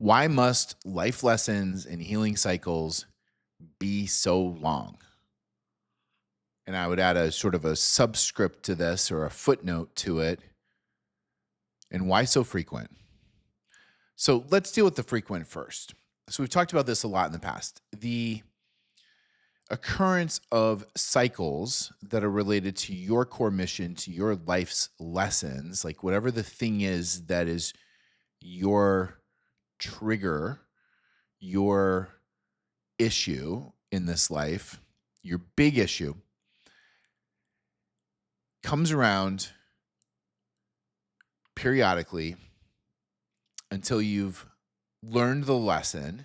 Why must life lessons and healing cycles be so long? And I would add a sort of a subscript to this or a footnote to it. And why so frequent? So let's deal with the frequent first. So we've talked about this a lot in the past. The occurrence of cycles that are related to your core mission, to your life's lessons, like whatever the thing is that is your trigger, your issue in this life, your big issue, comes around periodically until you've learned the lesson.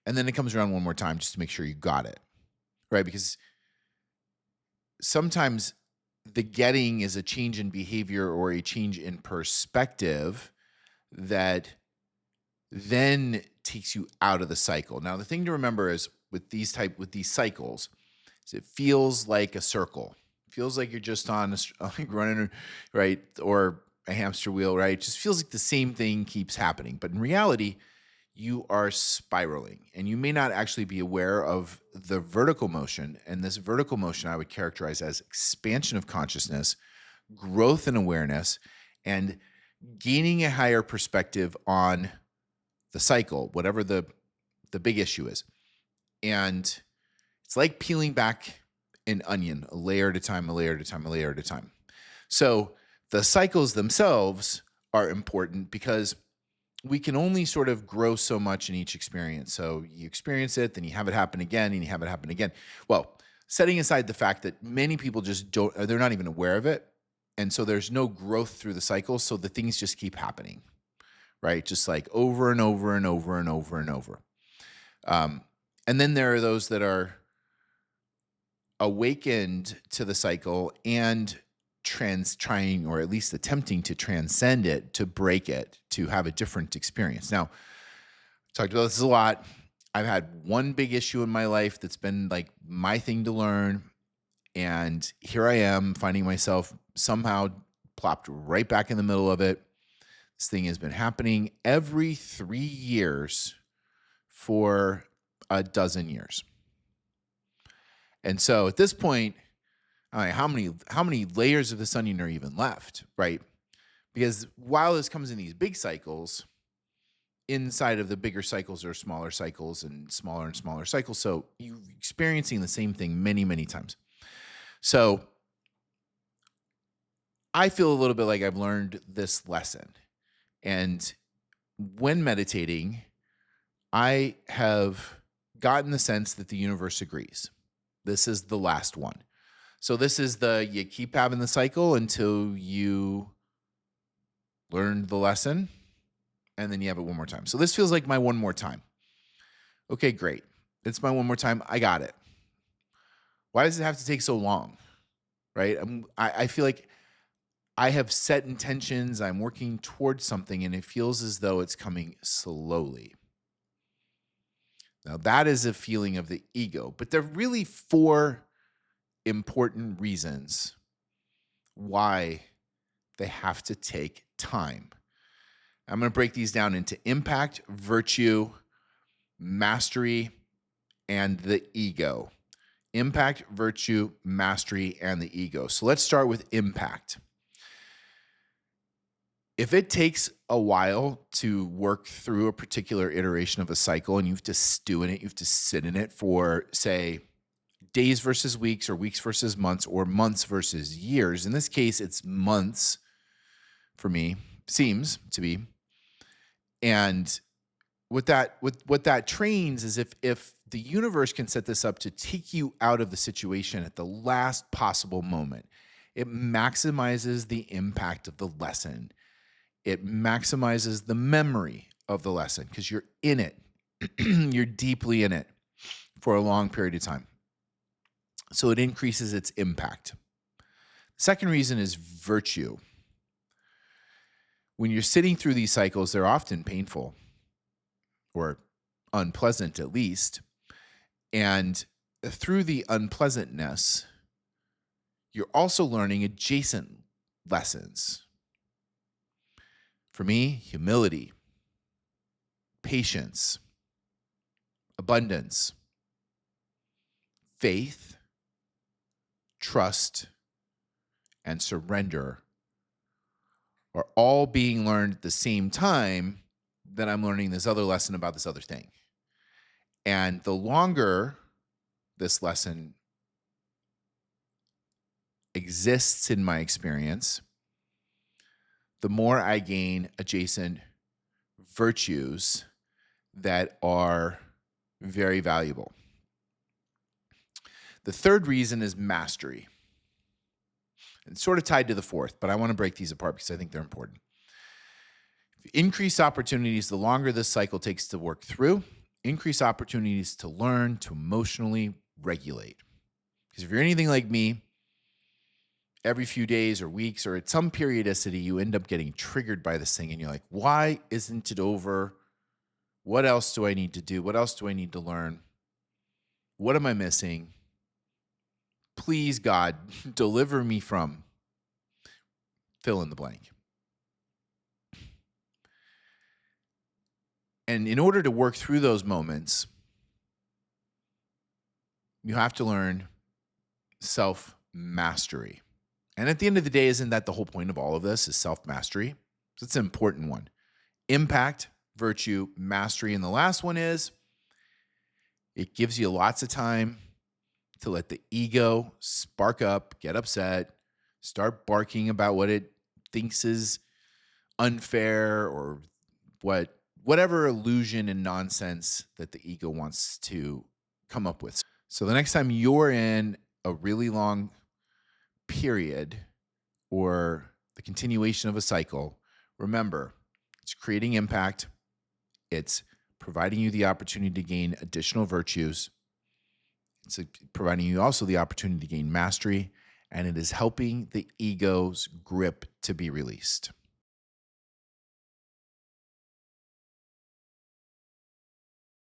And then it comes around one more time just to make sure you got it, right? Because sometimes the getting is a change in behavior or a change in perspective that then takes you out of the cycle. Now, the thing to remember is with these cycles, is it feels like a circle. It feels like you're just on like running, right, or a hamster wheel, right? It just feels like the same thing keeps happening. But in reality, you are spiraling, and you may not actually be aware of the vertical motion. And this vertical motion I would characterize as expansion of consciousness, growth in awareness, and gaining a higher perspective on the cycle, whatever the big issue is. And it's like peeling back an onion, a layer at a time, a layer at a time, a layer at a time. So the cycles themselves are important because we can only sort of grow so much in each experience. So you experience it, then you have it happen again, and you have it happen again. Well, setting aside the fact that many people just don't, they're not even aware of it. And so there's no growth through the cycle. So the things just keep happening, right? Just like over and over and over and over and over. And then there are those that are awakened to the cycle and trying, or at least attempting to transcend it, to break it, to have a different experience. Now, I talked about this a lot. I've had one big issue in my life that's been like my thing to learn. And here I am finding myself somehow plopped right back in the middle of it. This thing has been happening every 3 years for a dozen years. And so at this point, all right, how many layers of this onion are even left, right? Because while this comes in these big cycles, inside of the bigger cycles are smaller cycles and smaller cycles. So you're experiencing the same thing many, many times. So I feel a little bit like I've learned this lesson. And when meditating, I have gotten the sense that the universe agrees. This is the last one. So this is you keep having the cycle until you learn the lesson, and then you have it one more time. So this feels like my one more time. Okay, great. It's my one more time. I got it. Why does it have to take so long? Right? I feel like I have set intentions. I'm working towards something, and it feels as though it's coming slowly. Now, that is a feeling of the ego, but there are really 4 important reasons why they have to take time. I'm going to break these down into impact, virtue, mastery, and the ego. Impact, virtue, mastery, and the ego. So let's start with impact. If it takes a while to work through a particular iteration of a cycle and you have to stew in it, you have to sit in it for, say, days versus weeks, or weeks versus months, or months versus years. In this case, it's months for me, seems to be. And what that trains is if the universe can set this up to take you out of the situation at the last possible moment, it maximizes the impact of the lesson. It maximizes the memory of the lesson because you're in it. You're deeply in it for a long period of time. So it increases its impact. Second reason is virtue. When you're sitting through these cycles, they're often painful or unpleasant at least. And through the unpleasantness, you're also learning adjacent lessons. For me, humility, patience, abundance, faith, trust, and surrender are all being learned at the same time that I'm learning this other lesson about this other thing. And the longer this lesson exists in my experience, the more I gain adjacent virtues that are very valuable. The third reason is mastery. It's sort of tied to the fourth, but I want to break these apart because I think they're important. Increase opportunities the longer this cycle takes to work through. Increase opportunities to learn to emotionally regulate. Because if you're anything like me, every few days or weeks or at some periodicity, you end up getting triggered by this thing and you're like, why isn't it over? What else do I need to do? What else do I need to learn? What am I missing? Please, God, deliver me from fill in the blank. And in order to work through those moments, you have to learn self-mastery. And at the end of the day, isn't that the whole point of all of this, is self-mastery? So it's an important one. Impact, virtue, mastery. And the last one is it gives you lots of time to let the ego spark up, get upset, start barking about what it thinks is unfair or whatever illusion and nonsense that the ego wants to come up with. So the next time you're in a really long period or the continuation of a cycle, remember, it's creating impact. It's providing you the opportunity to gain additional virtues. It's providing you also the opportunity to gain mastery, and it is helping the ego's grip to be released.